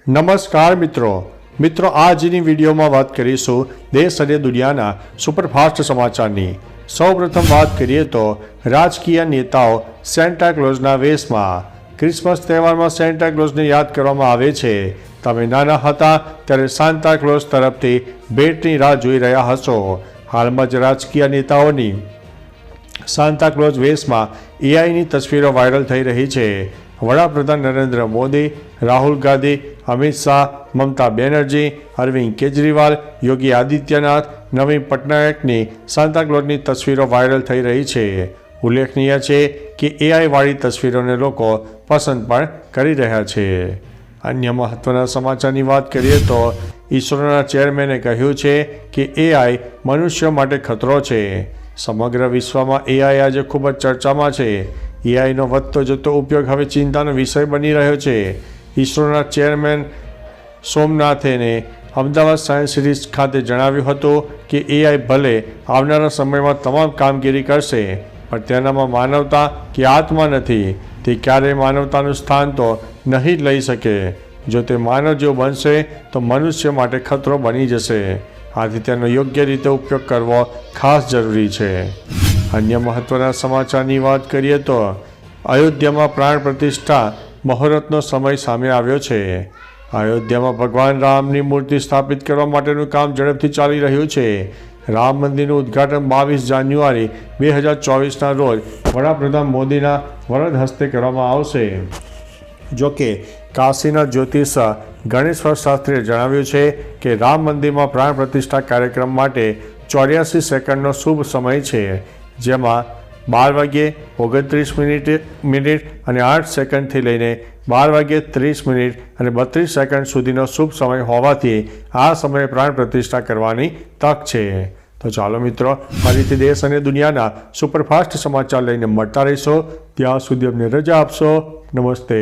નમસ્કાર મિત્રો આજની વિડીયોમાં વાત કરીશું દેશ અને દુનિયાના સુપરફાસ્ટ સમાચારની। સૌપ્રથમ વાત કરીએ તો રાજકીય નેતાઓ સેન્ટા ક્લોઝના વેશમાં। ક્રિસમસ તહેવારમાં સેન્ટા ક્લોઝને યાદ કરવામાં આવે છે। તમે નાના હતા ત્યારે સાન્તા ક્લોઝ તરફથી ભેટની રાહ જોઈ રહ્યા હશો। હાલમાં જ રાજકીય નેતાઓની સાન્તા ક્લોઝ વેશમાં એઆઈની તસવીરો વાયરલ થઈ રહી છે। વડાપ્રધાન નરેન્દ્ર મોદી, રાહુલ ગાંધી, અમિત શાહ, મમતા બેનર્જી, અરવિંદ કેજરીવાલ, યોગી આદિત્યનાથ, નવીન પટનાયકની સાન્તા ક્લોઝની તસવીરો વાયરલ થઈ રહી છે। ઉલ્લેખનીય છે કે એઆઈવાળી તસવીરોને લોકો પસંદ પણ કરી રહ્યા છે। અન્ય મહત્વના સમાચારની વાત કરીએ તો ઈસરોના ચેરમેને કહ્યું છે કે એઆઈ મનુષ્યો માટે ખતરો છે। સમગ્ર વિશ્વમાં એઆઈ આજે ખૂબ જ ચર્ચામાં છે। એઆઈનો વધતો જતો ઉપયોગ હવે ચિંતાનો વિષય બની રહ્યો છે। ઈસરોના ચેરમેન સોમનાથને અમદાવાદ સાયન્સ સિટી ખાતે જણાવ્યું હતું કે એઆઈ ભલે આવનારા સમયમાં તમામ કામગીરી કરશે, પણ તેનામાં માનવતા કે આત્મા નથી। તે ક્યારેય માનવતાનું સ્થાન તો નહીં જ લઈ શકે। જો તે માનવ જેવો બનશે તો મનુષ્ય માટે ખતરો બની જશે। આથી તેનો યોગ્ય રીતે ઉપયોગ કરવો ખાસ જરૂરી છે। અન્ય મહત્વના સમાચારની વાત કરીએ તો અયોધ્યામાં પ્રાણ પ્રતિષ્ઠા મુહૂર્તનો સમય સામે આવ્યો છે। અયોધ્યામાં ભગવાન રામની મૂર્તિ સ્થાપિત કરવા માટેનું કામ ઝડપથી ચાલી રહ્યું છે। રામ મંદિરનું ઉદ્ઘાટન 22 જાન્યુઆરી 2024ના રોજ વડાપ્રધાન મોદીના વરદ હસ્તે કરવામાં આવશે। જોકે કાશીના જ્યોતિષ ગણેશ્વર શાસ્ત્રીએ જણાવ્યું છે કે રામ મંદિરમાં પ્રાણ પ્રતિષ્ઠા કાર્યક્રમ માટે 84 સેકન્ડનો શુભ સમય છે, જેમાં 12:29 અને 8 સેકન્ડથી લઈને 12:30 અને 32 સેકન્ડ સુધીનો શુભ સમય હોવાથી આ સમયે પ્રાણ પ્રતિષ્ઠા કરવાની તક છે। તો ચાલો મિત્રો, ફરીથી દેશ અને દુનિયાના સુપરફાસ્ટ સમાચાર લઈને મળતા રહીશો। ત્યાં સુધી અમને રજા આપશો। નમસ્તે।